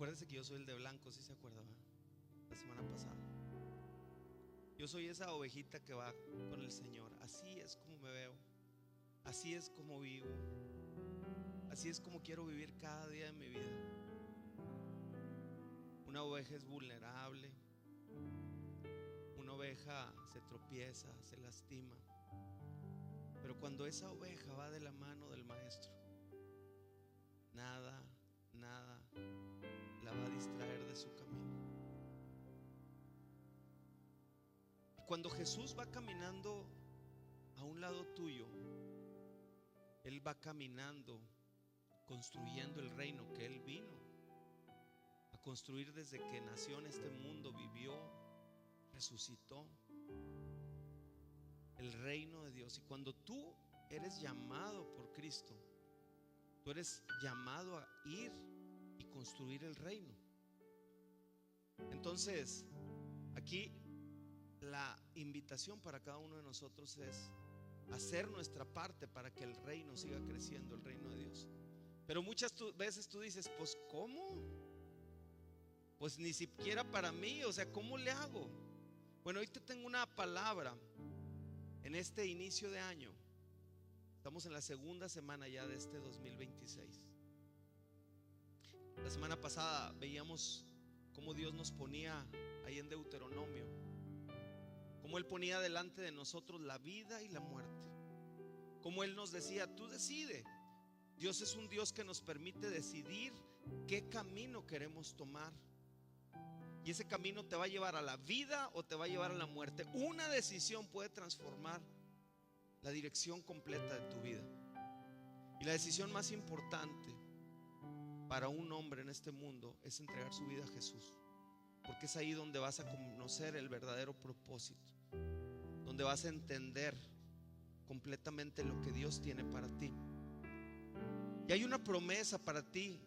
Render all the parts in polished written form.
Acuérdense que yo soy el de blanco, ¿sí se acuerda? La semana pasada. Yo soy esa ovejita que va con el Señor. Así es como me veo, así es como vivo, así es como quiero vivir cada día de mi vida. Una oveja es vulnerable, una oveja se tropieza, se lastima, pero cuando esa oveja va de la mano del maestro, nada la va a distraer de su camino. Cuando Jesús va caminando a un lado tuyo, Él va caminando, construyendo el reino que Él vino a construir desde que nació en este mundo, vivió, resucitó. El reino de Dios. Y cuando tú eres llamado por Cristo, tú eres llamado a ir y construir el reino. Entonces, aquí la invitación para cada uno de nosotros es hacer nuestra parte para que el reino siga creciendo, el reino de Dios. Pero muchas veces tú dices, pues ¿cómo? Pues ni siquiera para mí, o sea, ¿cómo le hago? Bueno, hoy te tengo una palabra en este inicio de año. Estamos en la segunda semana ya de este 2026. La semana pasada veíamos cómo Dios nos ponía ahí en Deuteronomio, cómo Él ponía delante de nosotros la vida y la muerte, cómo Él nos decía, tú decide. Dios es un Dios que nos permite decidir qué camino queremos tomar. Y ese camino te va a llevar a la vida o te va a llevar a la muerte. Una decisión puede transformar la dirección completa de tu vida. Y la decisión más importante para un hombre en este mundo es entregar su vida a Jesús, porque es ahí donde vas a conocer el verdadero propósito, donde vas a entender completamente lo que Dios tiene para ti. Y hay una promesa para ti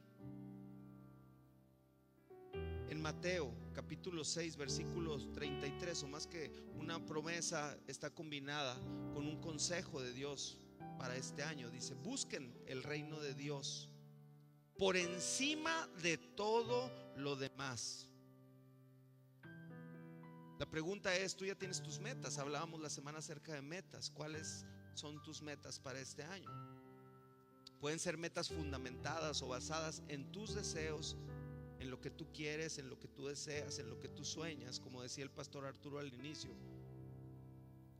en Mateo capítulo 6 versículos 33, o más que una promesa, está combinada con un consejo de Dios para este año. Dice: busquen el reino de Dios por encima de todo lo demás. La pregunta es, tú ya tienes tus metas. Hablábamos la semana acerca de metas. ¿Cuáles son tus metas para este año? Pueden ser metas fundamentadas o basadas en tus deseos, en lo que tú quieres, en lo que tú deseas, en lo que tú sueñas, como decía el pastor Arturo al inicio,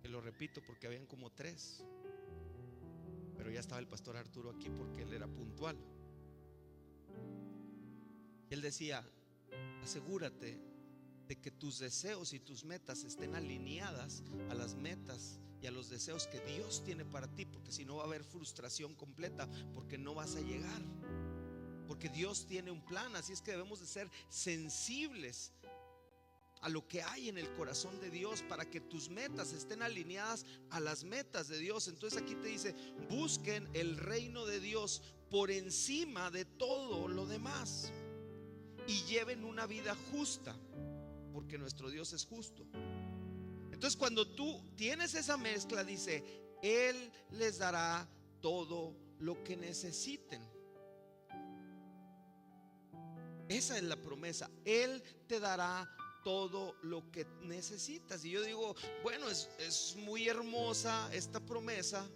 que lo repito porque habían como 3, pero ya estaba el pastor Arturo aquí porque él era puntual. Él decía: asegúrate de que tus deseos y tus metas estén alineadas a las metas y a los deseos que Dios tiene para ti, porque si no va a haber frustración completa, porque no vas a llegar, porque Dios tiene un plan. Así es que debemos de ser sensibles a lo que hay en el corazón de Dios para que tus metas estén alineadas a las metas de Dios. Entonces aquí te dice: busquen el reino de Dios por encima de todo lo demás y lleven una vida justa, porque nuestro Dios es justo. Entonces cuando tú tienes esa mezcla, dice: Él les dará todo lo que necesiten. Esa es la promesa. Él te dará todo lo que necesitas. Y yo digo, bueno, es muy hermosa esta promesa,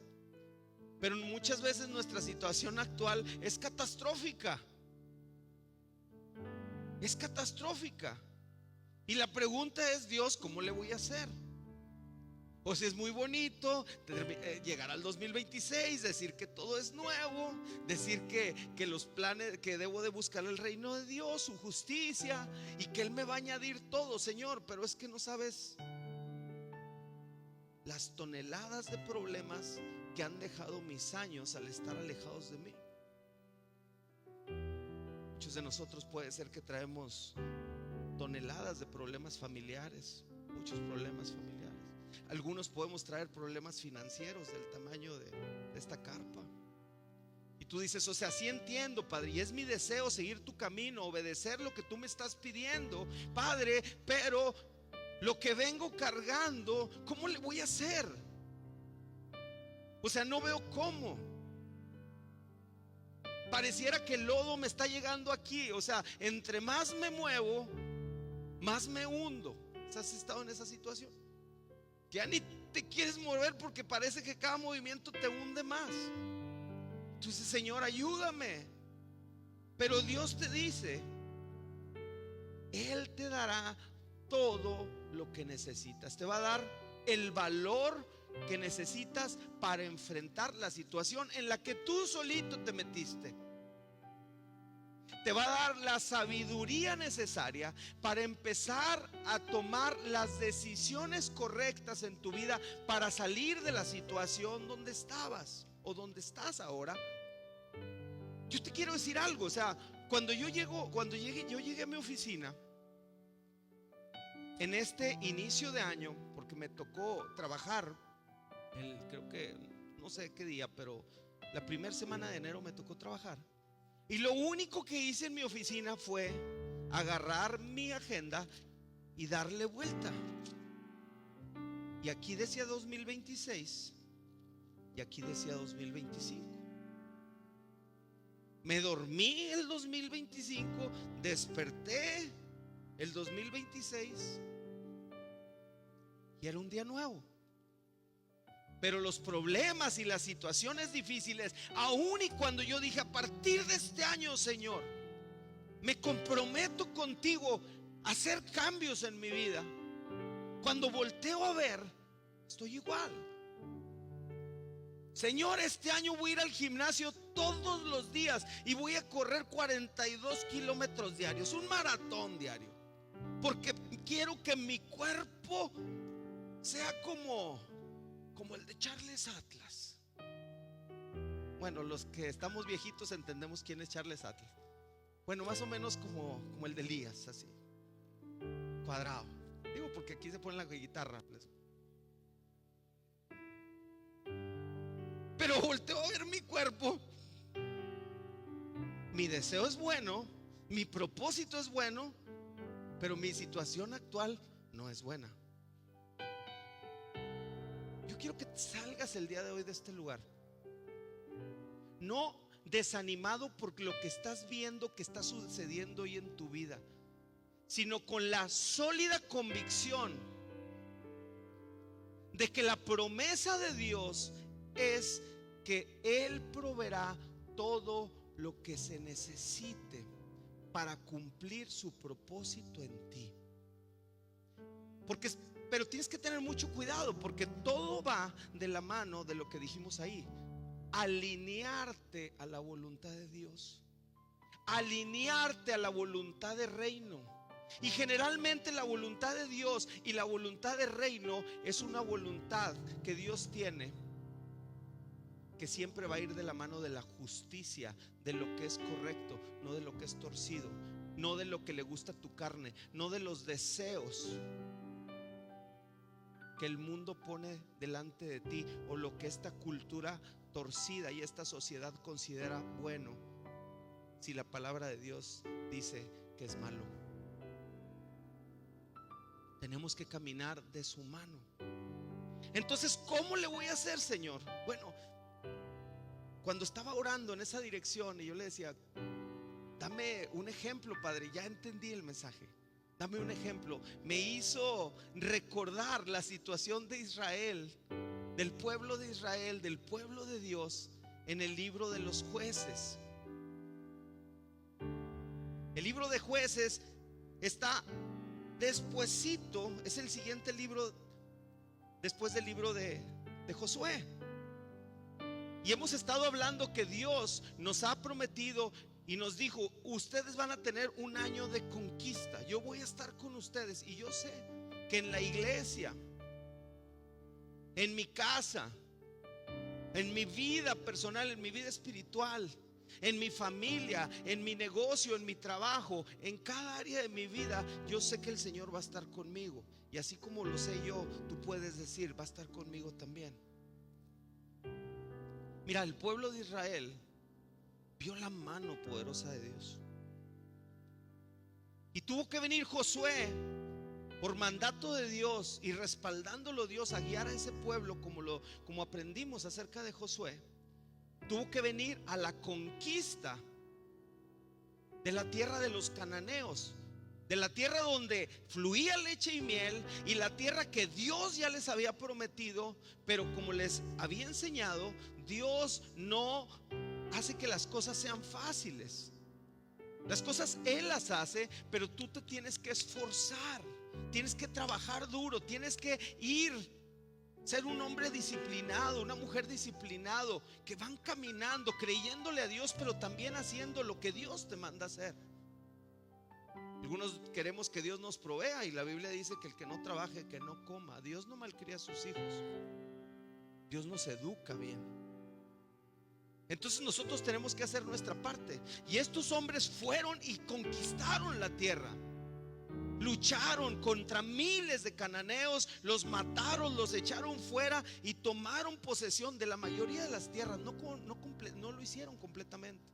pero muchas veces nuestra situación actual es catastrófica. Es catastrófica. Y la pregunta es: Dios, ¿cómo le voy a hacer? O sea, es muy bonito llegar al 2026, decir que todo es nuevo, decir que los planes, que debo de buscar el reino de Dios, su justicia, y que Él me va a añadir todo, Señor. Pero es que no sabes las toneladas de problemas que han dejado mis años al estar alejados de mí. Muchos de nosotros puede ser que traemos toneladas de problemas familiares, muchos problemas familiares. Algunos podemos traer problemas financieros del tamaño de esta carpa. Y tú dices: o sea, sí entiendo, Padre, y es mi deseo seguir tu camino, obedecer lo que tú me estás pidiendo, Padre, pero lo que vengo cargando, ¿cómo le voy a hacer? O sea, no veo cómo. Pareciera que el lodo me está llegando aquí. O sea, entre más me muevo, más me hundo. ¿Has estado en esa situación? Que ya ni te quieres mover porque parece que cada movimiento te hunde más. Tú dices, Señor, ayúdame. Pero Dios te dice, Él te dará todo lo que necesitas. Te va a dar el valor que necesitas para enfrentar la situación en la que tú solito te metiste. Te va a dar la sabiduría necesaria para empezar a tomar las decisiones correctas en tu vida para salir de la situación donde estabas o donde estás ahora. Yo te quiero decir algo, o sea, cuando yo llegué a mi oficina en este inicio de año, porque me tocó trabajar, creo que no sé qué día, pero la primera semana de enero me tocó trabajar. Y lo único que hice en mi oficina fue agarrar mi agenda y darle vuelta. Y aquí decía 2026 y aquí decía 2025. Me dormí el 2025, desperté el 2026 y era un día nuevo. Pero los problemas y las situaciones difíciles, aun y cuando yo dije, a partir de este año, Señor, me comprometo contigo a hacer cambios en mi vida, cuando volteo a ver, estoy igual. Señor, este año voy a ir al gimnasio todos los días y voy a correr 42 kilómetros diarios, un maratón diario, porque quiero que mi cuerpo sea como el de Charles Atlas. Bueno, los que estamos viejitos entendemos quién es Charles Atlas. Bueno, más o menos como el de Elías, así, cuadrado. Digo, porque aquí se pone la guitarra. Pero volteo a ver mi cuerpo. Mi deseo es bueno, mi propósito es bueno, pero mi situación actual no es buena. Yo quiero que salgas el día de hoy de este lugar, no desanimado por lo que estás viendo que está sucediendo hoy en tu vida, sino con la sólida convicción de que la promesa de Dios es que Él proveerá todo lo que se necesite para cumplir su propósito en ti. Pero tienes que tener mucho cuidado, porque todo va de la mano de lo que dijimos ahí: alinearte a la voluntad de Dios, alinearte a la voluntad de reino. Y generalmente la voluntad de Dios y la voluntad de reino es una voluntad que Dios tiene, que siempre va a ir de la mano de la justicia, de lo que es correcto, no de lo que es torcido, no de lo que le gusta a tu carne, no de los deseos que el mundo pone delante de ti, o lo que esta cultura torcida y esta sociedad considera bueno, si la palabra de Dios dice que es malo. Tenemos que caminar de su mano. Entonces, ¿cómo le voy a hacer, Señor? Bueno, cuando estaba orando en esa dirección y yo le decía, dame un ejemplo, Padre, ya entendí el mensaje, dame un ejemplo. Me hizo recordar la situación de Israel, del pueblo de Israel, del pueblo de Dios, en el libro de los Jueces. El libro de Jueces está despuesito, es el siguiente libro después del libro de Josué. Y hemos estado hablando que Dios nos ha prometido y nos dijo: ustedes van a tener un año de conquista, yo voy a estar con ustedes. Y yo sé que en la iglesia, en mi casa, en mi vida personal, en mi vida espiritual, en mi familia, en mi negocio, en mi trabajo, en cada área de mi vida, yo sé que el Señor va a estar conmigo. Y así como lo sé yo, tú puedes decir: va a estar conmigo también. Mira, el pueblo de Israel vio la mano poderosa de Dios, y tuvo que venir Josué por mandato de Dios y respaldándolo Dios a guiar a ese pueblo, como aprendimos acerca de Josué, tuvo que venir a la conquista de la tierra de los cananeos, de la tierra donde fluía leche y miel, y la tierra que Dios ya les había prometido. Pero como les había enseñado, Dios no hace que las cosas sean fáciles. Las cosas Él las hace, pero tú te tienes que esforzar, tienes que trabajar duro, tienes que ser un hombre disciplinado, una mujer disciplinado, que van caminando, creyéndole a Dios, pero también haciendo lo que Dios te manda hacer. Algunos queremos que Dios nos provea, y la Biblia dice que el que no trabaje, que no coma. Dios no malcría a sus hijos, Dios nos educa bien. Entonces nosotros tenemos que hacer nuestra parte. Y estos hombres fueron y conquistaron la tierra. Lucharon contra miles de cananeos, los mataron, los echaron fuera y tomaron posesión de la mayoría de las tierras. No lo hicieron completamente,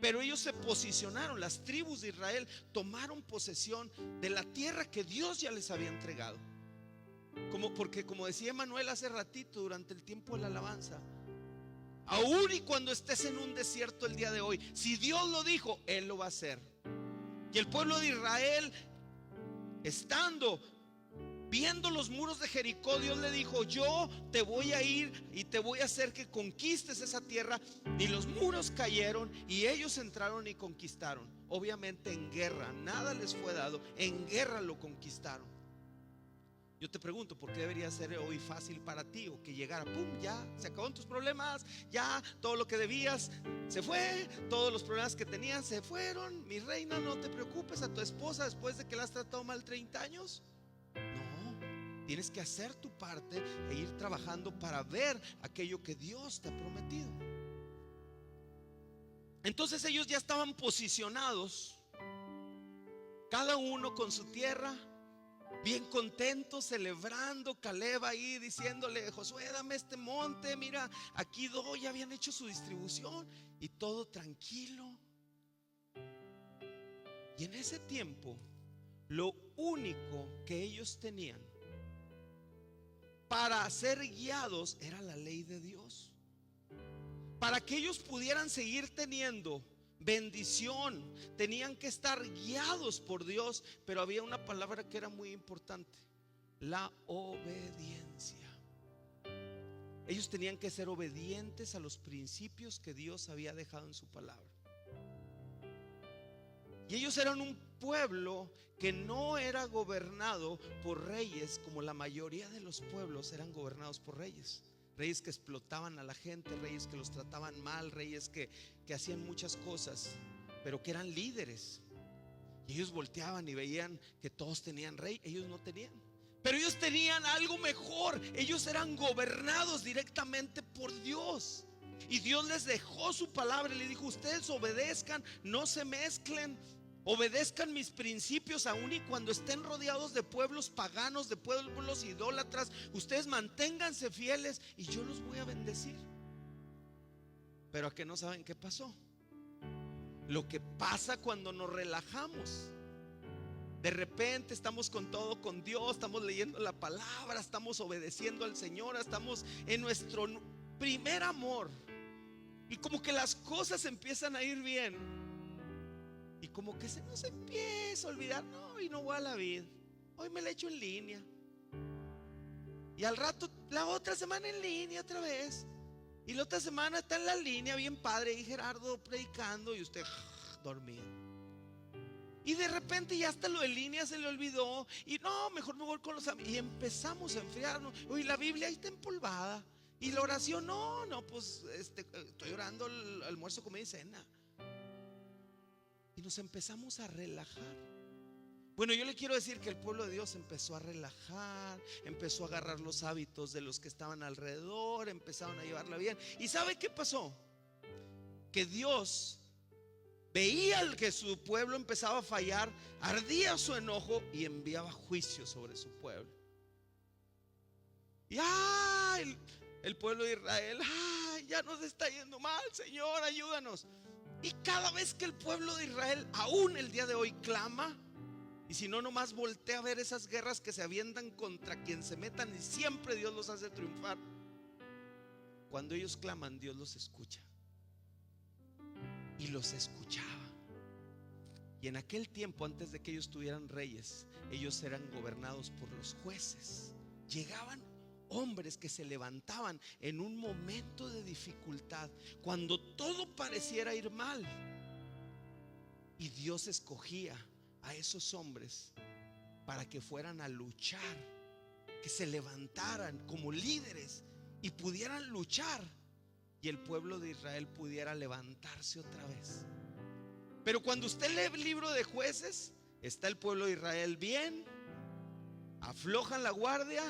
pero ellos se posicionaron. Las tribus de Israel tomaron posesión de la tierra que Dios ya les había entregado. Porque como decía Manuel hace ratito durante el tiempo de la alabanza, aún y cuando estés en un desierto el día de hoy, si Dios lo dijo, Él lo va a hacer. Y el pueblo de Israel, estando viendo los muros de Jericó, Dios le dijo: yo te voy a ir y te voy a hacer que conquistes esa tierra. Y los muros cayeron y ellos entraron y conquistaron. Obviamente en guerra, nada les fue dado, en guerra lo conquistaron. Yo te pregunto, ¿por qué debería ser hoy fácil para ti? O que llegara, pum, ya se acabaron tus problemas, ya todo lo que debías se fue, todos los problemas que tenías se fueron. Mi reina, no te preocupes. A tu esposa, después de que la has tratado mal 30 años, no, tienes que hacer tu parte e ir trabajando para ver aquello que Dios te ha prometido. Entonces ellos ya estaban posicionados, cada uno con su tierra, bien contentos, celebrando. Caleb ahí diciéndole: Josué, dame este monte, mira, aquí doy. Ya habían hecho su distribución y todo tranquilo. Y en ese tiempo, lo único que ellos tenían para ser guiados era la ley de Dios, para que ellos pudieran seguir teniendo bendición. Tenían que estar guiados por Dios. Pero había una palabra que era muy importante: la obediencia. Ellos tenían que ser obedientes a los principios que Dios había dejado en su palabra. Y ellos eran un pueblo que no era gobernado por reyes, como la mayoría de los pueblos eran gobernados por reyes. Reyes que explotaban a la gente, reyes que los trataban mal, reyes que hacían muchas cosas, pero que eran líderes. Y ellos volteaban y veían que todos tenían rey, ellos no tenían. Pero ellos tenían algo mejor: ellos eran gobernados directamente por Dios. Y Dios les dejó su palabra y le dijo: ustedes obedezcan, no se mezclen, obedezcan mis principios. Aun y cuando estén rodeados de pueblos paganos, de pueblos idólatras, ustedes manténganse fieles y yo los voy a bendecir. Pero ¿a qué no saben qué pasó? Lo que pasa cuando nos relajamos. De repente estamos con todo, con Dios, estamos leyendo la palabra, estamos obedeciendo al Señor, estamos en nuestro primer amor, y como que las cosas empiezan a ir bien, y como que se nos empieza a olvidar: no, hoy no voy a la vid, hoy me la echo en línea, y al rato la otra semana en línea otra vez, y la otra semana está en la línea bien padre, y Gerardo predicando y usted dormido. Y de repente ya hasta lo de línea se le olvidó, y no, mejor me voy con los amigos. Y empezamos a enfriarnos. Uy, la Biblia ahí está empolvada. Y la oración, no, pues estoy orando el almuerzo, comida y cena. Y nos empezamos a relajar. Bueno, yo le quiero decir que el pueblo de Dios empezó a relajar, empezó a agarrar los hábitos de los que estaban alrededor, empezaron a llevarla bien. ¿Y sabe qué pasó? Que Dios veía que su pueblo empezaba a fallar, ardía su enojo y enviaba juicio sobre su pueblo. Y el pueblo de Israel, ya nos está yendo mal, Señor, ayúdanos. Y cada vez que el pueblo de Israel, aún el día de hoy, clama, y si no, nomás voltea a ver esas guerras que se avientan contra quien se metan, y siempre Dios los hace triunfar. Cuando ellos claman, Dios los escucha. Y los escuchaba. Y en aquel tiempo, antes de que ellos tuvieran reyes, ellos eran gobernados por los jueces. Llegaban hombres que se levantaban en un momento de dificultad, cuando todo pareciera ir mal, y Dios escogía a esos hombres para que fueran a luchar, que se levantaran como líderes y pudieran luchar, y el pueblo de Israel pudiera levantarse otra vez. Pero cuando usted lee el libro de Jueces, está el pueblo de Israel bien, aflojan la guardia,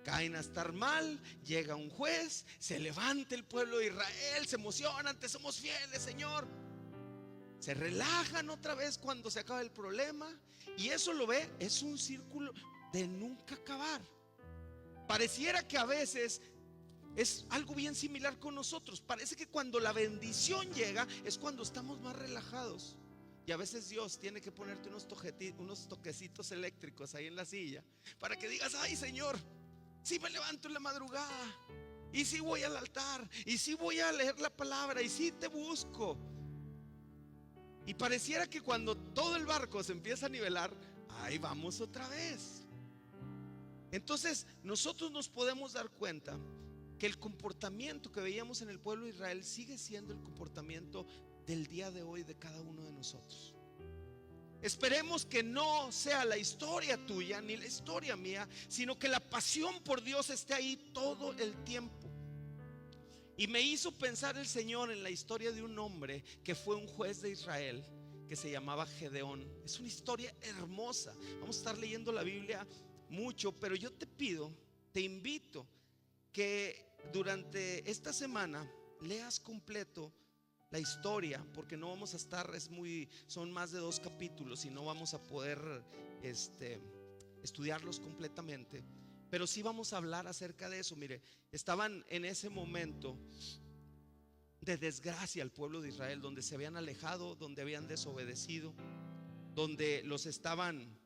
caen a estar mal, llega un juez, se levanta el pueblo de Israel, se emocionan, te somos fieles, Señor. Se relajan otra vez cuando se acaba el problema, y eso lo ve, es un círculo de nunca acabar. Pareciera que a veces es algo bien similar con nosotros. Parece que cuando la bendición llega es cuando estamos más relajados. Y a veces Dios tiene que ponerte unos toquecitos eléctricos ahí en la silla para que digas: ay, Señor, si me levanto en la madrugada, y si voy al altar, y si voy a leer la palabra, y si te busco. Y pareciera que cuando todo el barco se empieza a nivelar, ahí vamos otra vez. Entonces nosotros nos podemos dar cuenta que el comportamiento que veíamos en el pueblo de Israel sigue siendo el comportamiento del día de hoy de cada uno de nosotros. Esperemos que no sea la historia tuya ni la historia mía, sino que la pasión por Dios esté ahí todo el tiempo. Y me hizo pensar el Señor en la historia de un hombre que fue un juez de Israel, que se llamaba Gedeón. Es una historia hermosa. Vamos a estar leyendo la Biblia mucho, pero yo te invito que durante esta semana leas completo la historia, porque no vamos a estar, son más de 2 capítulos y no vamos a poder estudiarlos completamente, pero sí vamos a hablar acerca de eso. Mire, estaban en ese momento de desgracia el pueblo de Israel, donde se habían alejado, donde habían desobedecido, donde los estaban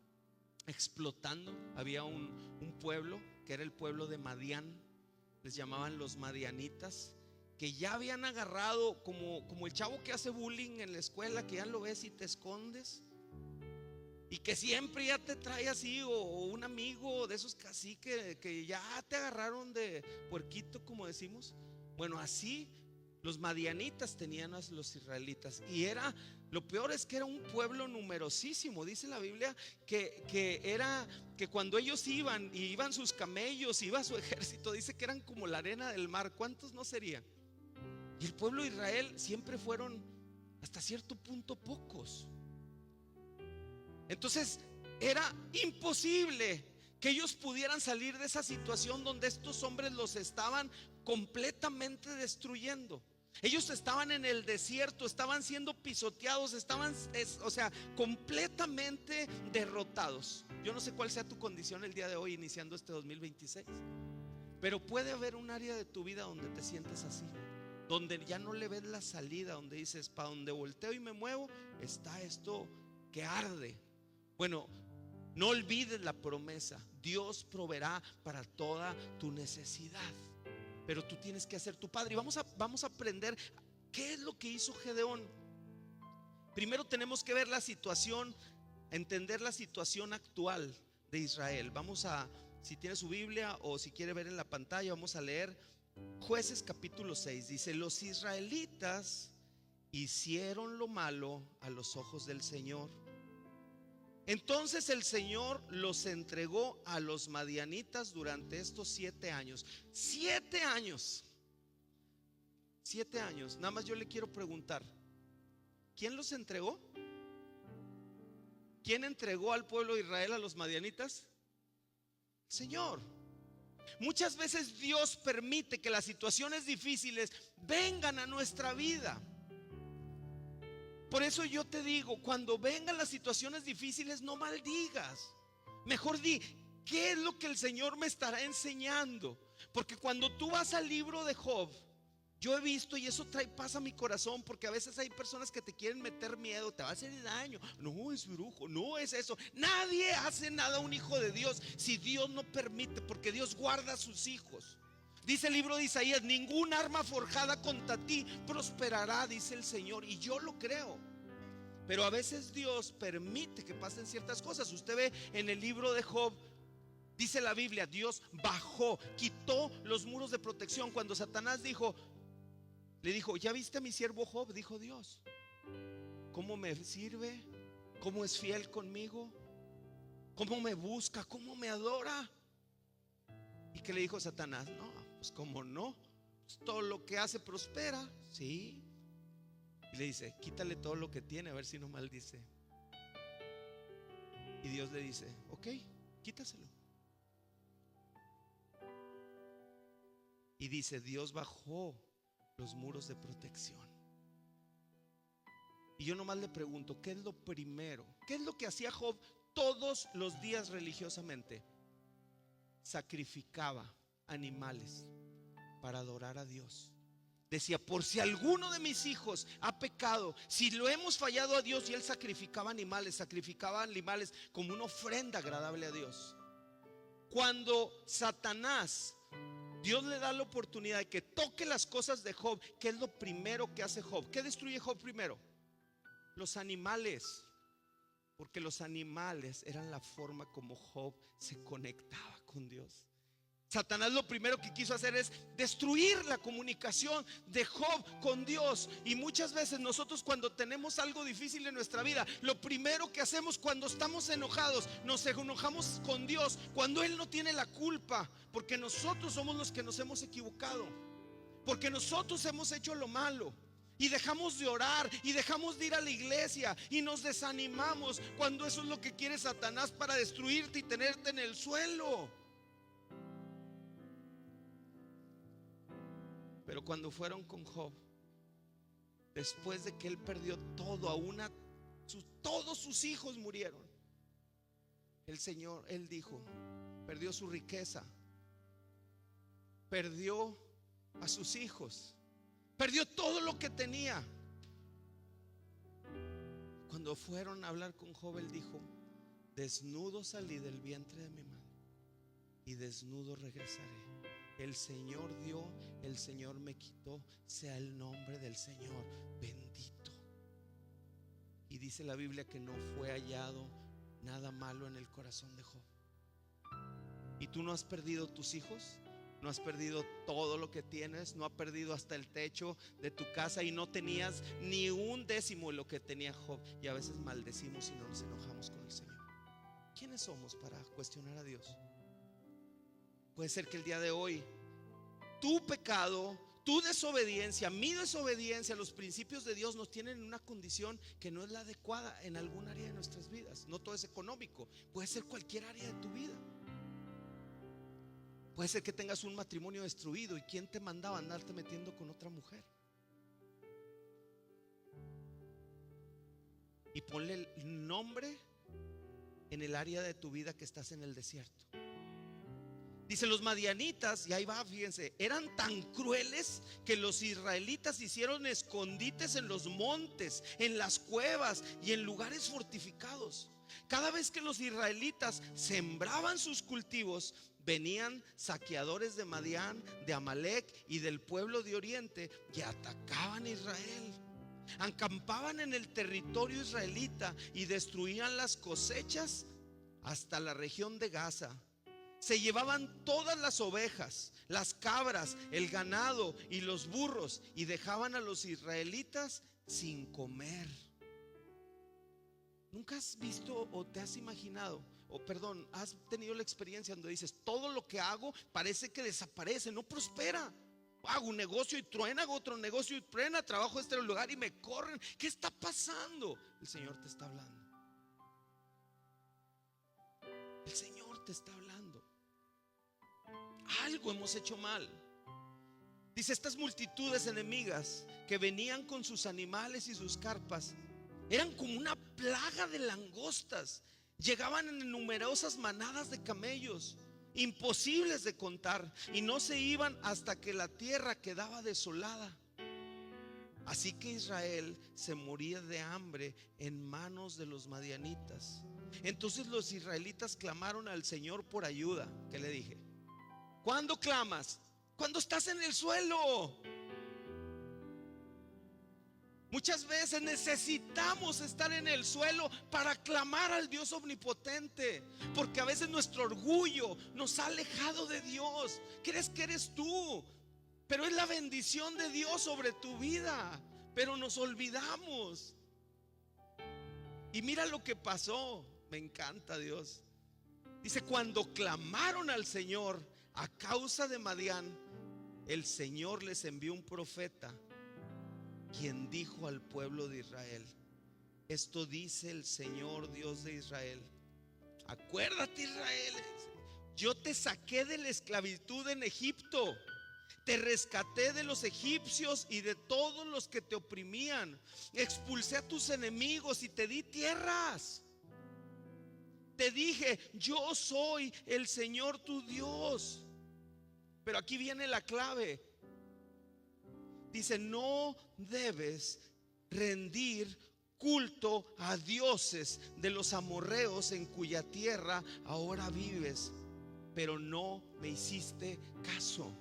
explotando. Había un pueblo que era el pueblo de Madián, les llamaban los madianitas, que ya habían agarrado como el chavo que hace bullying en la escuela, que ya lo ves y te escondes, y que siempre ya te trae así, o un amigo de esos así que ya te agarraron de puerquito, como decimos. Bueno, así los madianitas tenían a los israelitas, y lo peor es que era un pueblo numerosísimo. Dice la Biblia que cuando ellos iban sus camellos, iba su ejército, dice que eran como la arena del mar. ¿Cuántos no serían? Y el pueblo de Israel siempre fueron hasta cierto punto pocos. Entonces era imposible que ellos pudieran salir de esa situación donde estos hombres los estaban completamente destruyendo. Ellos estaban en el desierto, estaban siendo pisoteados, estaban completamente derrotados. Yo no sé cuál sea tu condición el día de hoy, iniciando este 2026, pero puede haber un área de tu vida donde te sientes así, donde ya no le ves la salida, donde dices: para donde volteo y me muevo está esto que arde. Bueno, no olvides la promesa: Dios proveerá para toda tu necesidad, pero tú tienes que hacer tu padre. Y vamos a aprender qué es lo que hizo Gedeón. Primero tenemos que ver la situación, entender la situación actual de Israel. Si tiene su Biblia o si quiere ver en la pantalla, vamos a leer Jueces capítulo 6. Dice: los israelitas hicieron lo malo a los ojos del Señor. Entonces el Señor los entregó a los madianitas durante estos 7 años. 7 años. 7 años. Nada más yo le quiero preguntar: ¿quién los entregó? ¿Quién entregó al pueblo de Israel a los madianitas? El Señor. Muchas veces Dios permite que las situaciones difíciles vengan a nuestra vida. Por eso yo te digo, cuando vengan las situaciones difíciles, no maldigas. Mejor di: ¿qué es lo que el Señor me estará enseñando? Porque cuando tú vas al libro de Job, yo he visto, y eso trae paz a mi corazón, porque a veces hay personas que te quieren meter miedo: te va a hacer daño, no es brujo, no es eso. Nadie hace nada a un hijo de Dios si Dios no permite, porque Dios guarda a sus hijos. Dice el libro de Isaías: ningún arma forjada contra ti prosperará, dice el Señor. Y yo lo creo. Pero a veces Dios permite que pasen ciertas cosas. Usted ve en el libro de Job, dice la Biblia, Dios bajó, quitó los muros de protección. Cuando Satanás le dijo: ¿ya viste a mi siervo Job? Dijo Dios, ¿cómo me sirve? ¿Cómo es fiel conmigo? ¿Cómo me busca? ¿Cómo me adora? ¿Y qué le dijo Satanás? No, pues cómo no, pues todo lo que hace prospera. Sí. Y le dice: quítale todo lo que tiene, a ver si no maldice. Y Dios le dice: ok, quítaselo. Y dice: Dios bajó los muros de protección. Y yo nomás le pregunto: ¿qué es lo primero? ¿Qué es lo que hacía Job todos los días religiosamente? Sacrificaba animales para adorar a Dios. Decía: por si alguno de mis hijos ha pecado, si lo hemos fallado a Dios. Y él sacrificaba animales como una ofrenda agradable a Dios. Cuando Satanás, Dios le da la oportunidad de que toque las cosas de Job, ¿qué es lo primero que hace Job? ¿Qué destruye Job primero? Los animales. Porque los animales eran la forma como Job se conectaba con Dios. Satanás lo primero que quiso hacer es destruir la comunicación de Job con Dios. Y muchas veces nosotros, cuando tenemos algo difícil en nuestra vida, lo primero que hacemos cuando estamos enojados, nos enojamos con Dios cuando Él no tiene la culpa, porque nosotros somos los que nos hemos equivocado, porque nosotros hemos hecho lo malo. Y dejamos de orar y dejamos de ir a la iglesia y nos desanimamos, cuando eso es lo que quiere Satanás, para destruirte y tenerte en el suelo. Pero cuando fueron con Job, después de que él perdió todo, todos sus hijos murieron, él dijo, perdió su riqueza, perdió a sus hijos, perdió todo lo que tenía. Cuando fueron a hablar con Job, él dijo: desnudo salí del vientre de mi madre y desnudo regresaré. El Señor dio, el Señor me quitó, sea el nombre del Señor bendito. Y dice la Biblia que no fue hallado nada malo en el corazón de Job. ¿Y tú no has perdido tus hijos? ¿No has perdido todo lo que tienes? ¿No has perdido hasta el techo de tu casa? Y no tenías ni un décimo de lo que tenía Job. Y a veces maldecimos y no nos enojamos con el Señor. ¿Quiénes somos para cuestionar a Dios? Puede ser que el día de hoy tu pecado, tu desobediencia, mi desobediencia a los principios de Dios nos tienen en una condición que no es la adecuada en algún área de nuestras vidas. No todo es económico, puede ser cualquier área de tu vida. Puede ser que tengas un matrimonio destruido. ¿Y quién te mandaba a andarte metiendo con otra mujer? Y ponle el nombre en el área de tu vida que estás en el desierto. Dice: los madianitas, y ahí va, fíjense, eran tan crueles que los israelitas hicieron escondites en los montes, en las cuevas y en lugares fortificados. Cada vez que los israelitas sembraban sus cultivos, venían saqueadores de Madián, de Amalek y del pueblo de Oriente y atacaban a Israel. Acampaban en el territorio israelita y destruían las cosechas hasta la región de Gaza. Se llevaban todas las ovejas, las cabras, el ganado y los burros, y dejaban a los israelitas sin comer. ¿Nunca has visto o te has imaginado, has tenido la experiencia donde dices: todo lo que hago parece que desaparece, no prospera? Hago un negocio y truena, hago otro negocio y truena, trabajo en este lugar y me corren. ¿Qué está pasando? El Señor te está hablando. El Señor te está hablando. Algo hemos hecho mal. Dice: estas multitudes enemigas que venían con sus animales y sus carpas eran como una plaga de langostas. Llegaban en numerosas manadas de camellos, imposibles de contar, y no se iban hasta que la tierra quedaba desolada. Así que Israel se moría de hambre en manos de los madianitas. Entonces los israelitas clamaron al Señor por ayuda. ¿Qué le dije? ¿Cuándo clamas? cuando estás en el suelo. Muchas veces necesitamos estar en el suelo para clamar al Dios omnipotente, porque a veces nuestro orgullo nos ha alejado de Dios. Crees que eres tú, pero es la bendición de Dios sobre tu vida, pero nos olvidamos. Y mira lo que pasó. Me encanta Dios. Dice, cuando clamaron al Señor a causa de Madián, el Señor les envió un profeta, quien dijo al pueblo de Israel: esto dice el Señor Dios de Israel. Acuérdate, Israel, yo te saqué de la esclavitud en Egipto, te rescaté de los egipcios y de todos los que te oprimían, expulsé a tus enemigos y te di tierras. Te dije, yo soy el Señor tu Dios. Pero aquí viene la clave. Dice, no debes rendir culto a dioses de los amorreos en cuya tierra ahora vives, pero no me hiciste caso.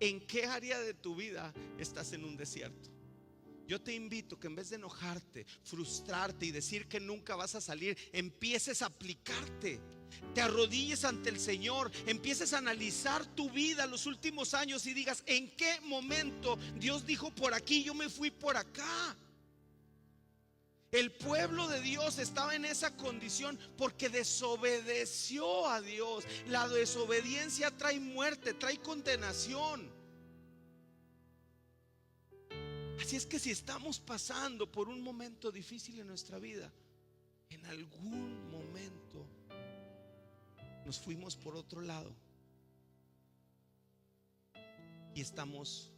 ¿En qué área de tu vida estás en un desierto? Yo te invito que en vez de enojarte, frustrarte y decir que nunca vas a salir, empieces a aplicarte. Te arrodilles ante el Señor, empieces a analizar tu vida los últimos años y digas, ¿en qué momento Dios dijo por aquí, yo me fui por acá? El pueblo de Dios estaba en esa condición porque desobedeció a Dios. La desobediencia trae muerte, trae condenación. Así es que si estamos pasando por un momento difícil en nuestra vida, en algún momento nos fuimos por otro lado y estamos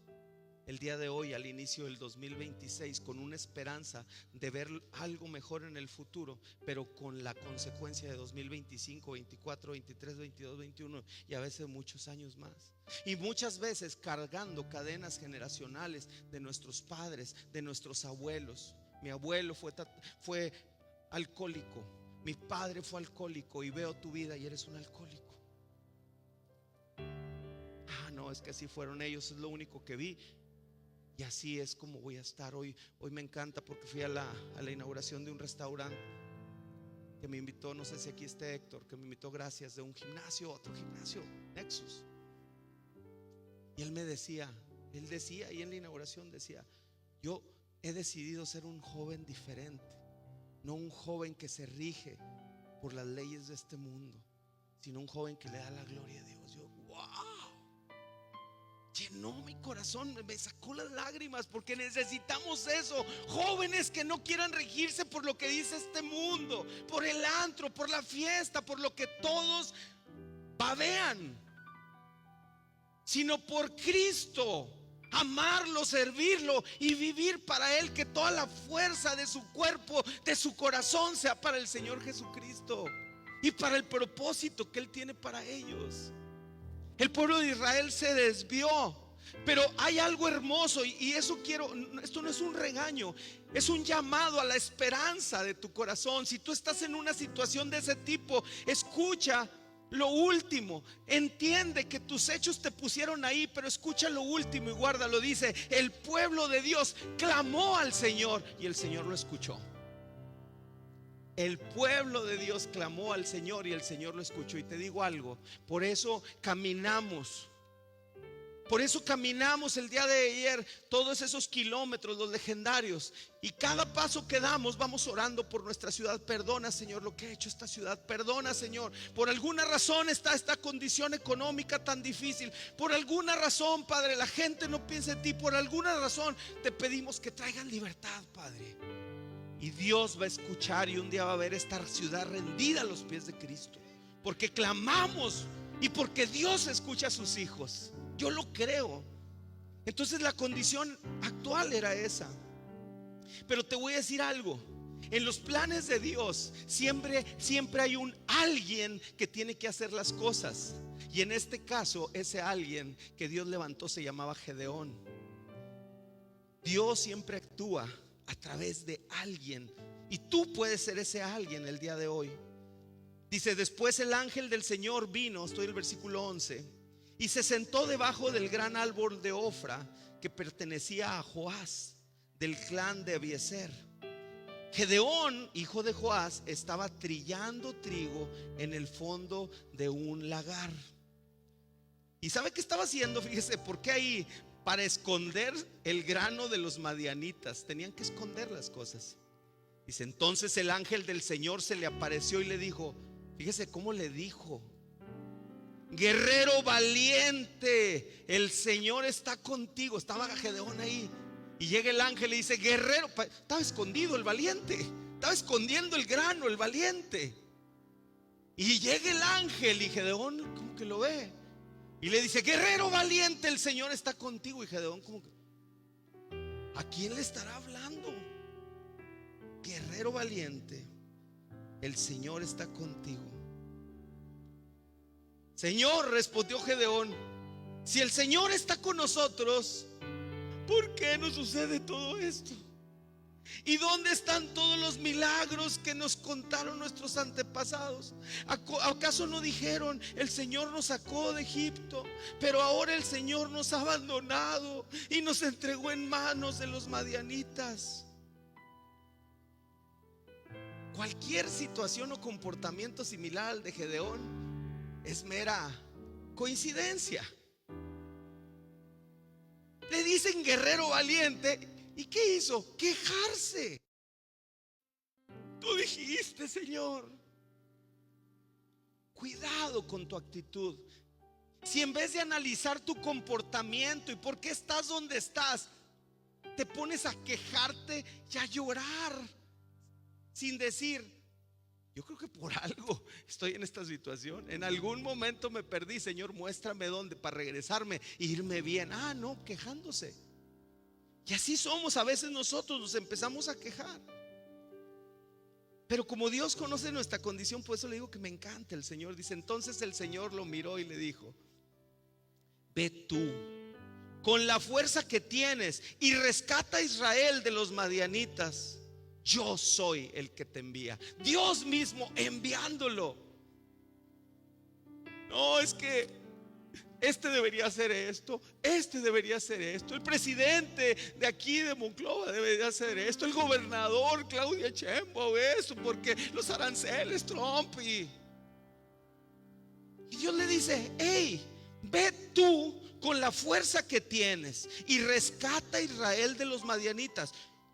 el día de hoy, al inicio del 2026, con una esperanza de ver algo mejor en el futuro, pero con la consecuencia de 2025, 24, 23, 22, 21 y a veces muchos años más. Y muchas veces cargando cadenas generacionales de nuestros padres, de nuestros abuelos. Mi abuelo fue alcohólico, mi padre fue alcohólico, y veo tu vida y eres un alcohólico. No, es que así fueron ellos, es lo único que vi. Y así es como voy a estar hoy. Hoy me encanta porque fui a la inauguración de un restaurante que me invitó, no sé si aquí está Héctor, que me invitó gracias, de un gimnasio, otro gimnasio, Nexus. Y él decía ahí en la inauguración, decía, yo he decidido ser un joven diferente, no un joven que se rige por las leyes de este mundo, sino un joven que le da la gloria a Dios. Yo, wow, llenó mi corazón, me sacó las lágrimas, porque necesitamos eso. Jóvenes que no quieran regirse por lo que dice este mundo, por el antro, por la fiesta, por lo que todos babean, sino por Cristo. Amarlo, servirlo y vivir para Él, que toda la fuerza de su cuerpo, de su corazón, sea para el Señor Jesucristo y para el propósito que Él tiene para ellos. El pueblo de Israel se desvió, pero hay algo hermoso, y eso quiero, esto no es un regaño, es un llamado a la esperanza de tu corazón. Si tú estás en una situación de ese tipo, escucha lo último, entiende que tus hechos te pusieron ahí, pero escucha lo último y guárdalo. Dice, el pueblo de Dios clamó al Señor y el Señor lo escuchó. El pueblo de Dios clamó al Señor y el Señor lo escuchó. Y te digo algo, por eso caminamos el día de ayer todos esos kilómetros, los legendarios, y cada paso que damos vamos orando por nuestra ciudad. Perdona, Señor, lo que ha hecho esta ciudad. Perdona, Señor, por alguna razón está esta condición económica tan difícil. Por alguna razón, Padre, la gente no piensa en ti. Por alguna razón te pedimos que traigan libertad, Padre. Y Dios va a escuchar, y un día va a ver esta ciudad rendida a los pies de Cristo, porque clamamos y porque Dios escucha a sus hijos. Yo lo creo. Entonces la condición actual era esa. Pero te voy a decir algo. En los planes de Dios siempre hay un alguien que tiene que hacer las cosas. Y en este caso, ese alguien que Dios levantó se llamaba Gedeón. Dios siempre actúa a través de alguien, y tú puedes ser ese alguien el día de hoy. Dice, después el ángel del Señor vino, estoy en el versículo 11, y se sentó debajo del gran árbol de Ofra que pertenecía a Joás, del clan de Abiezer. Gedeón, hijo de Joás, estaba trillando trigo en el fondo de un lagar. ¿Y sabe qué estaba haciendo? Fíjese, porque ahí, para esconder el grano de los madianitas, tenían que esconder las cosas. Dice, entonces el ángel del Señor se le apareció y le dijo, fíjese cómo le dijo: guerrero valiente, el Señor está contigo. Estaba Gedeón ahí y llega el ángel y dice, guerrero. Estaba escondido el valiente, estaba escondiendo el grano el valiente. Y llega el ángel y Gedeón como que lo ve y le dice, guerrero valiente, el Señor está contigo. Y Gedeón como que, ¿a quién le estará hablando? Guerrero valiente, el Señor está contigo. Señor, respondió Gedeón, si el Señor está con nosotros, ¿por qué nos sucede todo esto? ¿Y dónde están todos los milagros que nos contaron nuestros antepasados? ¿Acaso no dijeron, el Señor nos sacó de Egipto, pero ahora el Señor nos ha abandonado y nos entregó en manos de los madianitas? Cualquier situación o comportamiento similar al de Gedeón es mera coincidencia. Le dicen guerrero valiente, ¿y qué hizo? Quejarse. Tú dijiste, Señor. Cuidado con tu actitud. Si en vez de analizar tu comportamiento y por qué estás donde estás, te pones a quejarte y a llorar sin decir, yo creo que por algo estoy en esta situación. En algún momento me perdí, Señor, muéstrame dónde para regresarme e irme bien. Ah, no, quejándose. Y así somos a veces nosotros, nos empezamos a quejar. Pero como Dios conoce nuestra condición, por eso le digo que me encanta el Señor. Dice, entonces el Señor lo miró y le dijo, ve tú con la fuerza que tienes y rescata a Israel de los madianitas. Yo soy el que te envía. Dios mismo enviándolo. No, es que este debería hacer esto, este debería hacer esto, el presidente de aquí de Monclova debería hacer esto, el gobernador Claudia Sheinbaum esto, porque los aranceles, Trump y Dios le dice, hey, ve tú con la fuerza que tienes y rescata a Israel de los madianitas.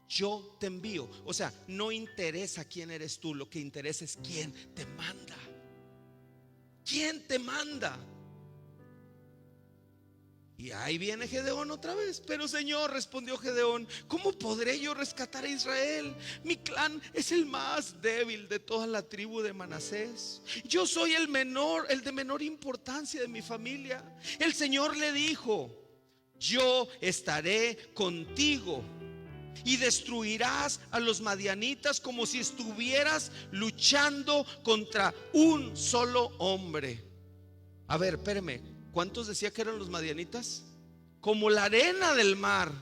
Yo te envío. O sea, no interesa quién eres tú, lo que interesa es quién te manda. ¿Quién te manda? Y ahí viene Gedeón otra vez. Pero Señor, respondió Gedeón, ¿cómo podré yo rescatar a Israel? Mi clan es el más débil de toda la tribu de Manasés. Yo soy el menor, el de menor importancia de mi familia. El Señor le dijo, yo estaré contigo y destruirás a los madianitas como si estuvieras luchando contra un solo hombre. A ver, espérame, ¿cuántos decía que eran los madianitas? Como la arena del mar.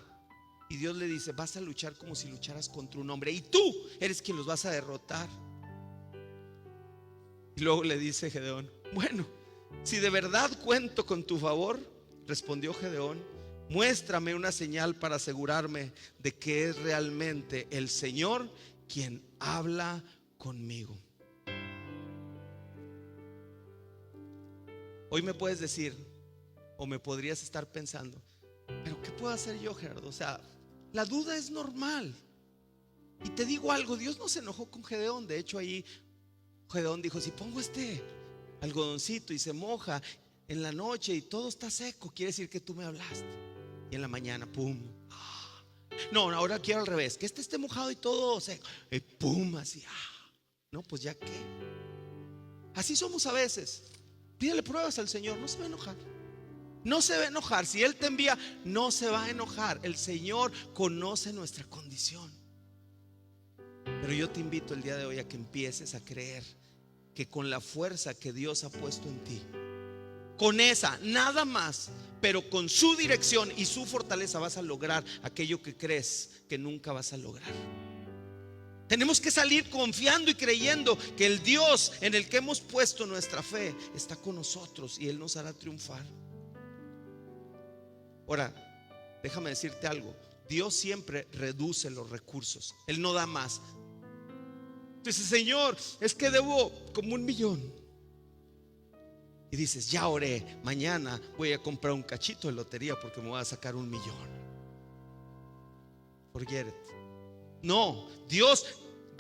Y Dios le dice, vas a luchar como si lucharas contra un hombre, y tú eres quien los vas a derrotar. Y luego le dice Gedeón, bueno, si de verdad cuento con tu favor, respondió Gedeón, muéstrame una señal para asegurarme de que es realmente el Señor quien habla conmigo. Hoy me puedes decir, o me podrías estar pensando, pero ¿qué puedo hacer yo, Gerardo? O sea, la duda es normal. Y te digo algo, Dios no se enojó con Gedeón. De hecho ahí Gedeón dijo, si pongo este algodoncito y se moja en la noche y todo está seco, quiere decir que tú me hablaste. Y en la mañana, pum. No, ahora quiero al revés, que este esté mojado y todo seco, y pum, así. No, pues ya qué. Así somos a veces. Pídele pruebas al Señor, no se va a enojar. No se va a enojar. Si Él te envía, no se va a enojar. El Señor conoce nuestra condición. Pero yo te invito el día de hoy a que empieces a creer que con la fuerza que Dios ha puesto en ti, con esa, nada más, pero con su dirección y su fortaleza, vas a lograr aquello que crees que nunca vas a lograr. Tenemos que salir confiando y creyendo que el Dios en el que hemos puesto nuestra fe está con nosotros y Él nos hará triunfar. Ahora, déjame decirte algo. Dios siempre reduce los recursos. Él no da más. Dice, Señor, es que debo como 1 millón. Y dices, ya oré, mañana voy a comprar un cachito de lotería porque me voy a sacar 1 millón. Forget it. No, Dios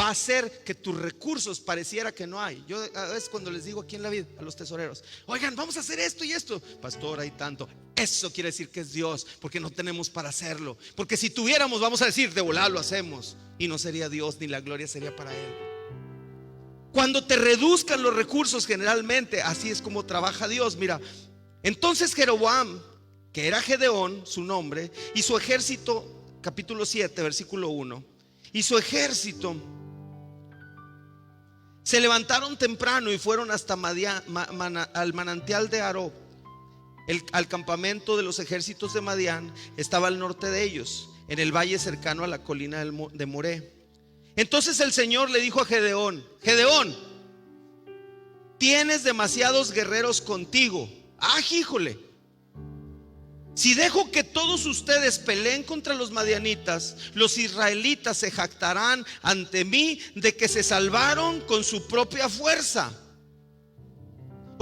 va a hacer que tus recursos pareciera que no hay. Yo a veces cuando les digo aquí en la vida a los tesoreros, oigan, vamos a hacer esto y esto, pastor, hay tanto. Eso quiere decir que es Dios, porque no tenemos para hacerlo. Porque si tuviéramos, vamos a decir, de volada lo hacemos, y no sería Dios, ni la gloria sería para Él. Cuando te reduzcan los recursos, generalmente así es como trabaja Dios. Mira, entonces Jeroboam, que era Gedeón, su nombre, y su ejército, capítulo 7, versículo 1, y su ejército se levantaron temprano y fueron hasta al manantial de Arob. Al campamento de los ejércitos de Madián estaba al norte de ellos, en el valle cercano a la colina de Moré. Entonces el Señor le dijo a Gedeón: Gedeón, tienes demasiados guerreros contigo. Híjole, si dejo que todos ustedes peleen contra los madianitas, los israelitas se jactarán ante mí de que se salvaron con su propia fuerza.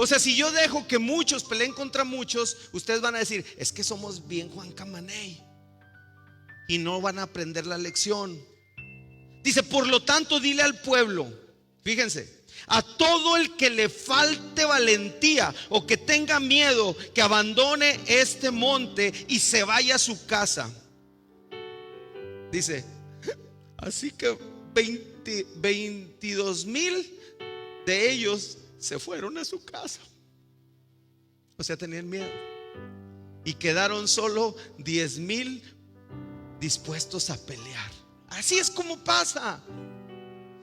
O sea, si yo dejo que muchos peleen contra muchos, ustedes van a decir, es que somos bien Juan Camaney, y no van a aprender la lección. Dice, por lo tanto, dile al pueblo, fíjense, a todo el que le falte valentía o que tenga miedo, que abandone este monte y se vaya a su casa. Dice, así que 22,000 de ellos se fueron a su casa. O sea, tenían miedo. Y quedaron solo 10,000 dispuestos a pelear. Así es como pasa.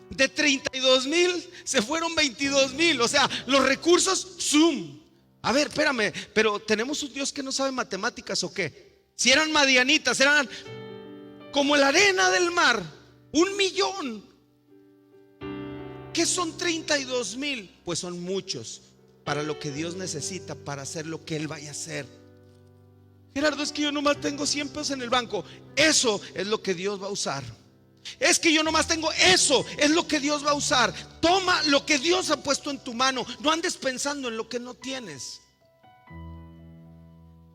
De 32,000 se fueron 22,000. O sea, los recursos, zoom. A ver, espérame, pero ¿tenemos un Dios que no sabe matemáticas o qué? Si eran madianitas, eran como la arena del mar, 1 millón. ¿Qué son 32,000? Pues son muchos para lo que Dios necesita para hacer lo que Él vaya a hacer. Gerardo, es que yo nomás tengo 100 pesos en el banco. Eso es lo que Dios va a usar. Es que yo nomás tengo eso, es lo que Dios va a usar. Toma lo que Dios ha puesto en tu mano. No andes pensando en lo que no tienes.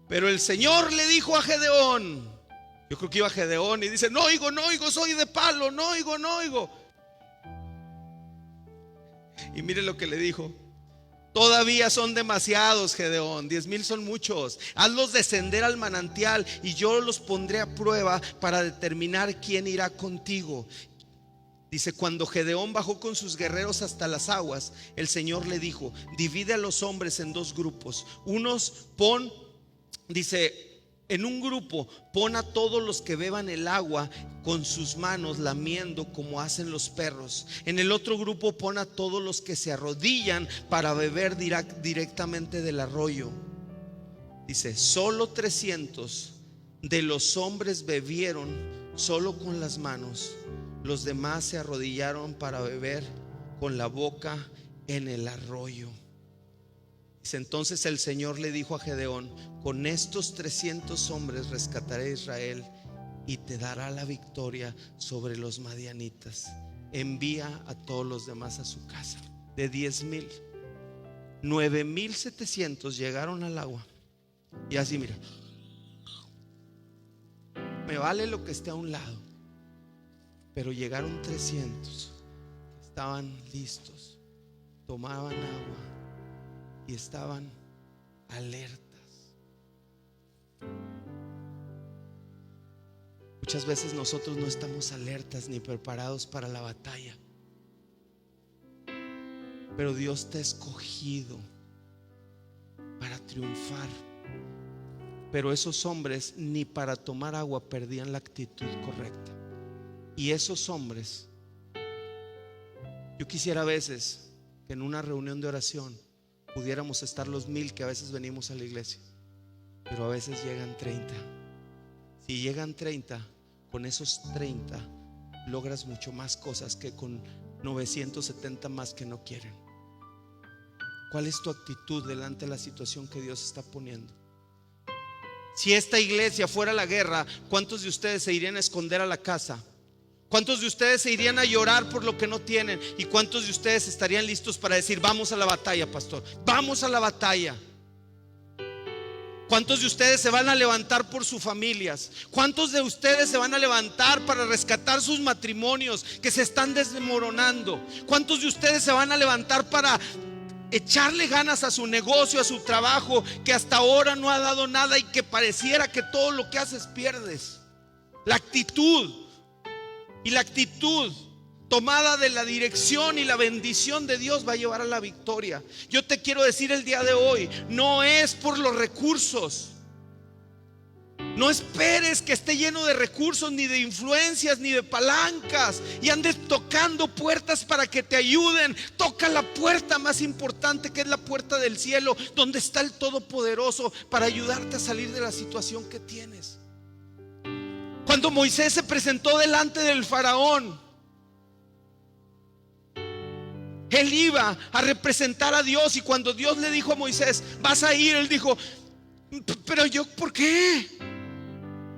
Pero el Señor le dijo a Gedeón, yo creo que iba Gedeón y dice, no oigo, soy de palo, no oigo. Y mire lo que le dijo: todavía son demasiados, Gedeón, 10,000 son muchos. Hazlos descender al manantial y yo los pondré a prueba para determinar quién irá contigo. Dice, cuando Gedeón bajó con sus guerreros hasta las aguas, el Señor le dijo, divide a los hombres en 2 grupos. En un grupo pon a todos los que beban el agua con sus manos lamiendo como hacen los perros. En el otro grupo pon a todos los que se arrodillan para beber directamente del arroyo. Dice, solo 300 de los hombres bebieron solo con las manos. Los demás se arrodillaron para beber con la boca en el arroyo. Dice, entonces el Señor le dijo a Gedeón, con estos 300 hombres rescataré a Israel y te dará la victoria sobre los madianitas. Envía a todos los demás a su casa. De 10,000, 9,700 llegaron al agua. Y así, mira, me vale lo que esté a un lado. Pero llegaron 300, estaban listos, tomaban agua y estaban alertas. Muchas veces nosotros no estamos alertas ni preparados para la batalla, pero Dios te ha escogido para triunfar. Pero esos hombres ni para tomar agua perdían la actitud correcta. Y esos hombres, yo quisiera a veces que en una reunión de oración pudiéramos estar los 1,000 que a veces venimos a la iglesia, pero a veces llegan 30. Si llegan 30, con esos 30 logras mucho más cosas que con 970 más que no quieren. ¿Cuál es tu actitud delante de la situación que Dios está poniendo? Si esta iglesia fuera la guerra, ¿cuántos de ustedes se irían a esconder a la casa? ¿Cuántos de ustedes se irían a llorar por lo que no tienen? ¿Y cuántos de ustedes estarían listos para decir: vamos a la batalla, pastor, vamos a la batalla? ¿Cuántos de ustedes se van a levantar por sus familias? ¿Cuántos de ustedes se van a levantar para rescatar sus matrimonios que se están desmoronando? ¿Cuántos de ustedes se van a levantar para echarle ganas a su negocio, a su trabajo, que hasta ahora no ha dado nada y que pareciera que todo lo que haces pierdes? La actitud tomada de la dirección y la bendición de Dios va a llevar a la victoria. Yo te quiero decir el día de hoy, no es por los recursos. No esperes que esté lleno de recursos, ni de influencias, ni de palancas, y andes tocando puertas para que te ayuden. Toca la puerta más importante, que es la puerta del cielo, donde está el Todopoderoso para ayudarte a salir de la situación que tienes. Cuando Moisés se presentó delante del faraón, él iba a representar a Dios, y cuando Dios le dijo a Moisés: vas a ir, él dijo: pero yo, ¿por qué?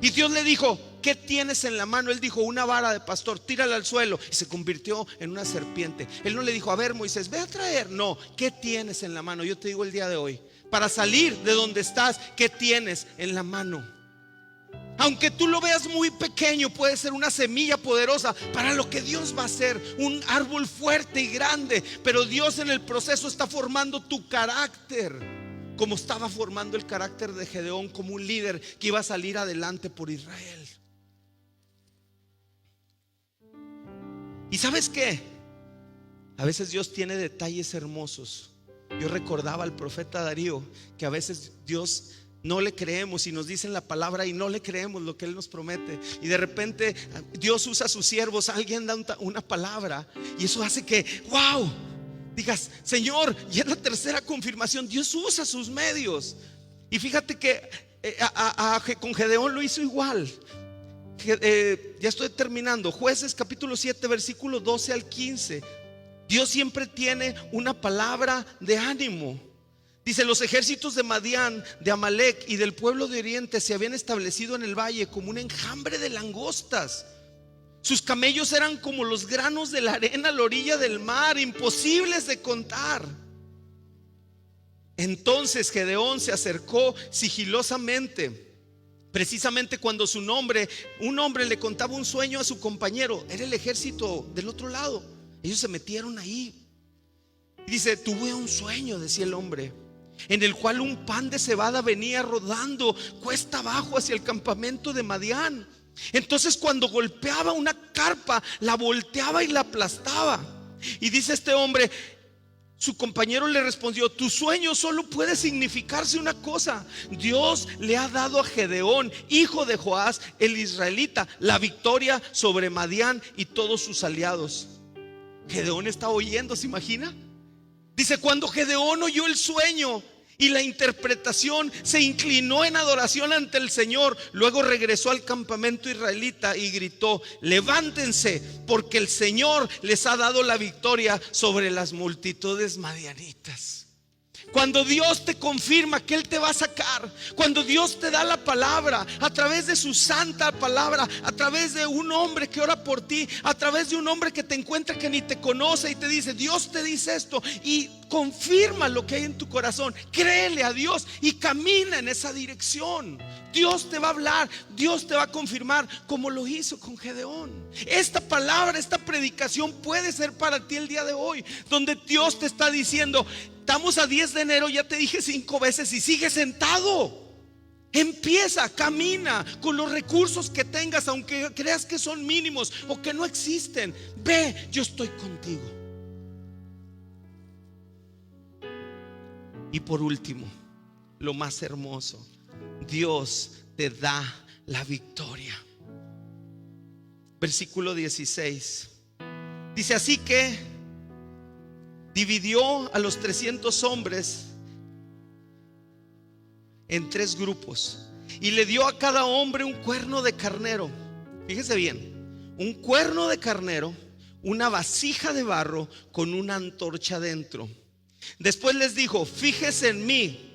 Y Dios le dijo: ¿qué tienes en la mano? Él dijo: una vara de pastor, tírala al suelo. Y se convirtió en una serpiente. Él no le dijo: a ver, Moisés, ve a traer. No, ¿qué tienes en la mano? Yo te digo el día de hoy, para salir de donde estás, ¿qué tienes en la mano? Aunque tú lo veas muy pequeño, puede ser una semilla poderosa para lo que Dios va a hacer, un árbol fuerte y grande. Pero Dios en el proceso está formando tu carácter, como estaba formando el carácter de Gedeón, como un líder que iba a salir adelante por Israel. ¿Y sabes qué? A veces Dios tiene detalles hermosos. Yo recordaba al profeta Darío que a veces Dios no le creemos y nos dicen la palabra y no le creemos lo que Él nos promete. Y de repente Dios usa a sus siervos, alguien da una palabra y eso hace que, wow, digas: Señor, ya es la tercera confirmación. Dios usa sus medios. Y fíjate que con Gedeón lo hizo igual. Ya estoy terminando. Jueces capítulo 7 versículo 12 al 15. Dios siempre tiene una palabra de ánimo. Dice: los ejércitos de Madián, de Amalek y del pueblo de Oriente se habían establecido en el valle como un enjambre de langostas. Sus camellos eran como los granos de la arena a la orilla del mar, imposibles de contar. Entonces Gedeón se acercó sigilosamente, precisamente cuando un hombre le contaba un sueño a su compañero. Era el ejército del otro lado. Ellos se metieron ahí. Dice: tuve un sueño, decía el hombre, en el cual un pan de cebada venía rodando cuesta abajo hacia el campamento de Madián. Entonces cuando golpeaba una carpa, la volteaba y la aplastaba. Y dice este hombre, su compañero le respondió: tu sueño solo puede significarse una cosa. Dios le ha dado a Gedeón, hijo de Joás, el israelita, la victoria sobre Madián y todos sus aliados. Gedeón está oyendo, ¿se imagina? Dice: cuando Gedeón oyó el sueño y la interpretación, se inclinó en adoración ante el Señor. Luego regresó al campamento israelita y gritó: levántense, porque el Señor les ha dado la victoria sobre las multitudes madianitas. Cuando Dios te confirma que Él te va a sacar, cuando Dios te da la palabra a través de su santa palabra, a través de un hombre que ora por ti, a través de un hombre que te encuentra que ni te conoce y te dice: Dios te dice esto, y confirma lo que hay en tu corazón, créele a Dios y camina en esa dirección. Dios te va a hablar, Dios te va a confirmar, como lo hizo con Gedeón. Esta palabra, esta predicación puede ser para ti el día de hoy, donde Dios te está diciendo: estamos a 10 de enero, ya te dije 5 veces y sigues sentado. Empieza, camina con los recursos que tengas, aunque creas que son mínimos o que no existen. Ve, yo estoy contigo. Y por último, lo más hermoso, Dios te da la victoria. Versículo 16 dice: así que dividió a los 300 hombres en 3 grupos y le dio a cada hombre un cuerno de carnero. Fíjese bien, un cuerno de carnero, una vasija de barro con una antorcha dentro. Después les dijo: fíjese en mí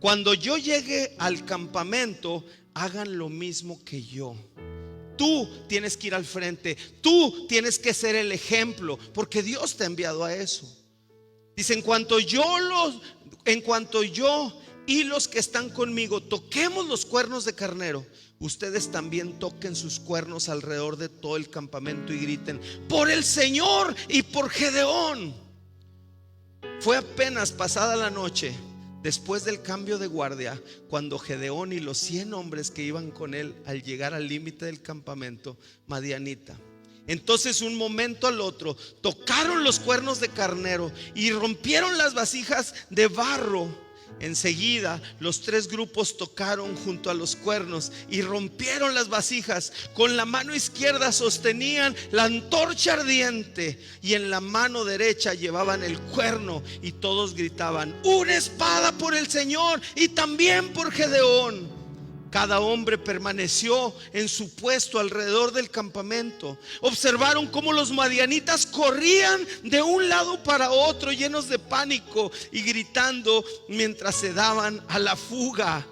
Cuando yo llegue al campamento, hagan lo mismo que yo. Tú tienes que ir al frente, tú tienes que ser el ejemplo, porque Dios te ha enviado a eso. Dice, en cuanto yo y los que están conmigo toquemos los cuernos de carnero, ustedes también toquen sus cuernos alrededor de todo el campamento y griten: por el Señor y por Gedeón. Fue apenas pasada la noche, después del cambio de guardia, cuando Gedeón y los 100 hombres que iban con él al llegar al límite del campamento madianita, entonces un momento al otro tocaron los cuernos de carnero y rompieron las vasijas de barro. Enseguida los 3 grupos tocaron junto a los cuernos y rompieron las vasijas. Con la mano izquierda sostenían la antorcha ardiente y en la mano derecha llevaban el cuerno, y todos gritaban: una espada por el Señor y también por Gedeón. Cada hombre permaneció en su puesto alrededor del campamento. Observaron cómo los madianitas corrían de un lado para otro, llenos de pánico y gritando mientras se daban a la fuga.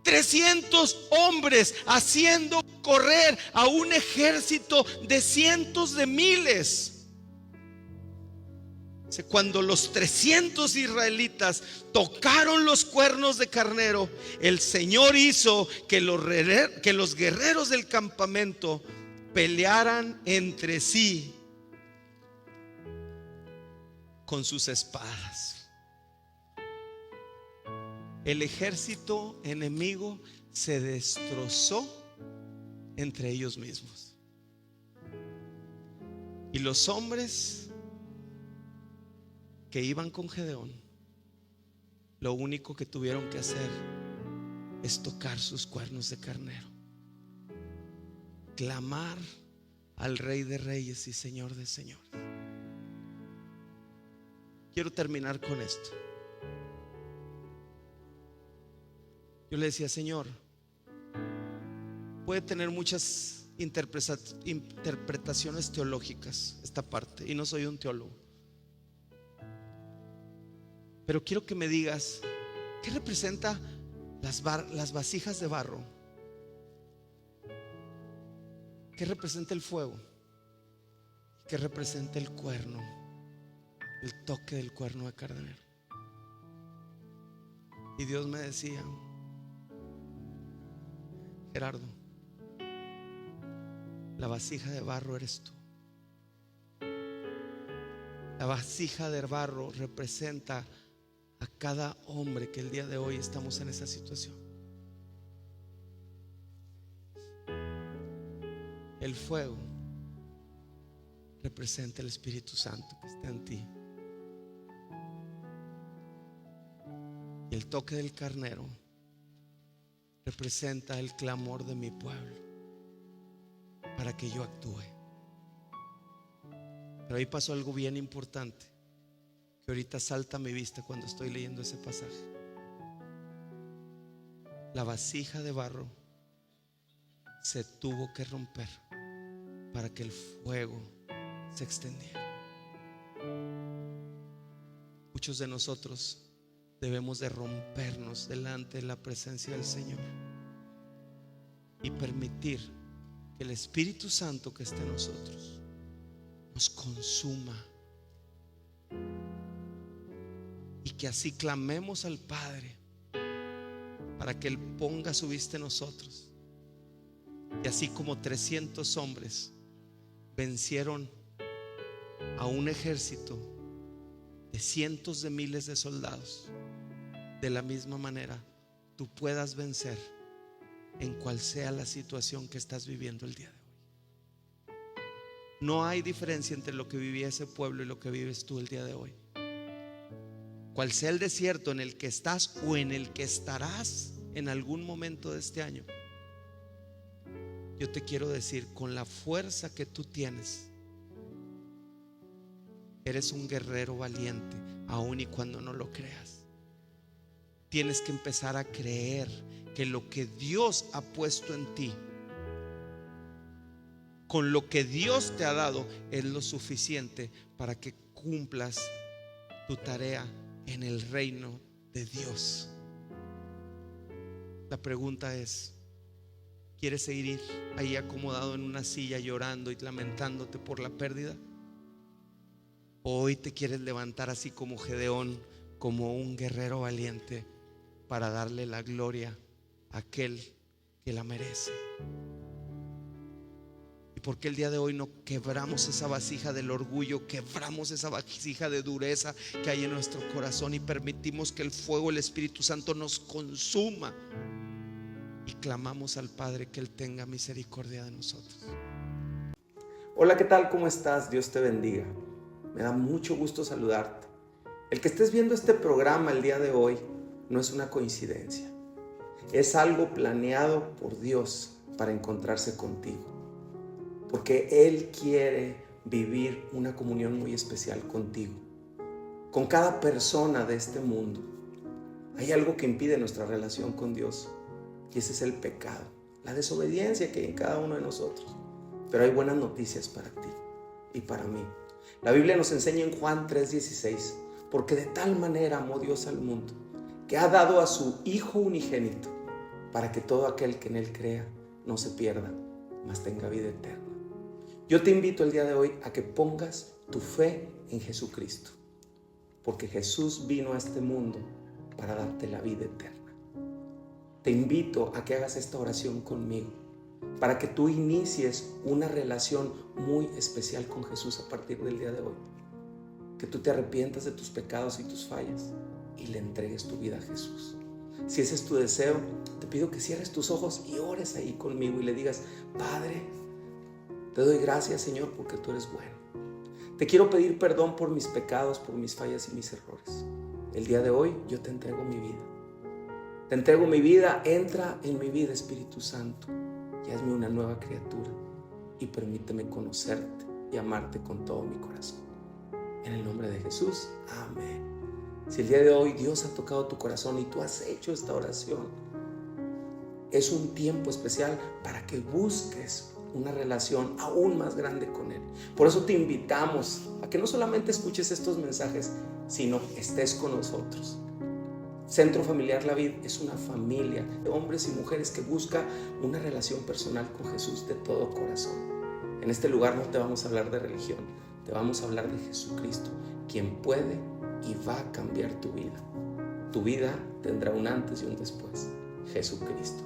300 hombres haciendo correr a un ejército de cientos de miles. Cuando los 300 israelitas tocaron los cuernos de carnero, el Señor hizo que los guerreros del campamento pelearan entre sí con sus espadas. El ejército enemigo se destrozó entre ellos mismos, y los hombres que iban con Gedeón, lo único que tuvieron que hacer es tocar sus cuernos de carnero, clamar al Rey de Reyes y Señor de Señores. Quiero terminar con esto. Yo le decía: Señor, puede tener muchas interpretaciones teológicas esta parte, y no soy un teólogo, pero quiero que me digas, ¿qué representa las vasijas de barro? ¿Qué representa el fuego? ¿Qué representa el cuerno? El toque del cuerno de carnero. Y Dios me decía: Gerardo, la vasija de barro eres tú. La vasija de barro representa a cada hombre que el día de hoy estamos en esa situación. El fuego representa el Espíritu Santo que está en ti, y el toque del carnero representa el clamor de mi pueblo para que yo actúe. Pero ahí pasó algo bien importante que ahorita salta a mi vista cuando estoy leyendo ese pasaje. La vasija de barro se tuvo que romper para que el fuego se extendiera. Muchos de nosotros debemos de rompernos delante de la presencia del Señor y permitir que el Espíritu Santo que está en nosotros nos consuma, y que así clamemos al Padre para que Él ponga su vista en nosotros. Y así como 300 hombres vencieron a un ejército de cientos de miles de soldados, de la misma manera tú puedas vencer en cual sea la situación que estás viviendo el día de hoy. No hay diferencia entre lo que vivía ese pueblo y lo que vives tú el día de hoy. Cual sea el desierto en el que estás o en el que estarás en algún momento de este año, yo te quiero decir, con la fuerza que tú tienes, eres un guerrero valiente, aun y cuando no lo creas. Tienes que empezar a creer que lo que Dios ha puesto en ti, con lo que Dios te ha dado, es lo suficiente para que cumplas tu tarea en el reino de Dios. La pregunta es: ¿quieres seguir ahí acomodado en una silla llorando y lamentándote por la pérdida? ¿O hoy te quieres levantar así como Gedeón, como un guerrero valiente, para darle la gloria a aquel que la merece? ¿Y por qué el día de hoy no quebramos esa vasija del orgullo, quebramos esa vasija de dureza que hay en nuestro corazón y permitimos que el fuego del Espíritu Santo nos consuma y clamamos al Padre que Él tenga misericordia de nosotros? Hola, ¿qué tal? ¿Cómo estás? Dios te bendiga. Me da mucho gusto saludarte. El que estés viendo este programa el día de hoy no es una coincidencia. Es algo planeado por Dios para encontrarse contigo. Porque Él quiere vivir una comunión muy especial contigo. Con cada persona de este mundo. Hay algo que impide nuestra relación con Dios. Y ese es el pecado, la desobediencia que hay en cada uno de nosotros. Pero hay buenas noticias para ti y para mí. La Biblia nos enseña en Juan 3:16, porque de tal manera amó Dios al mundo, que ha dado a su Hijo unigénito, para que todo aquel que en Él crea no se pierda, mas tenga vida eterna. Yo te invito el día de hoy a que pongas tu fe en Jesucristo, porque Jesús vino a este mundo para darte la vida eterna. Te invito a que hagas esta oración conmigo, para que tú inicies una relación muy especial con Jesús a partir del día de hoy. Que tú te arrepientas de tus pecados y tus fallas y le entregues tu vida a Jesús. Si ese es tu deseo, te pido que cierres tus ojos y ores ahí conmigo y le digas: Padre, te doy gracias, Señor, porque tú eres bueno. Te quiero pedir perdón por mis pecados, por mis fallas y mis errores. El día de hoy yo te entrego mi vida. Te entrego mi vida, entra en mi vida, Espíritu Santo, y hazme una nueva criatura y permíteme conocerte y amarte con todo mi corazón. En el nombre de Jesús, amén. Si el día de hoy Dios ha tocado tu corazón y tú has hecho esta oración, es un tiempo especial para que busques una relación aún más grande con Él. Por eso te invitamos a que no solamente escuches estos mensajes, sino estés con nosotros. Centro Familiar La Vid es una familia de hombres y mujeres que busca una relación personal con Jesús de todo corazón. En este lugar no te vamos a hablar de religión, te vamos a hablar de Jesucristo, quien puede y va a cambiar tu vida. Tu vida tendrá un antes y un después. Jesucristo.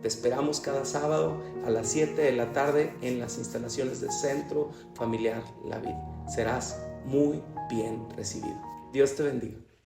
Te esperamos cada sábado a las 7 de la tarde en las instalaciones de Centro Familiar La Vid. Serás muy bien recibido. Dios te bendiga.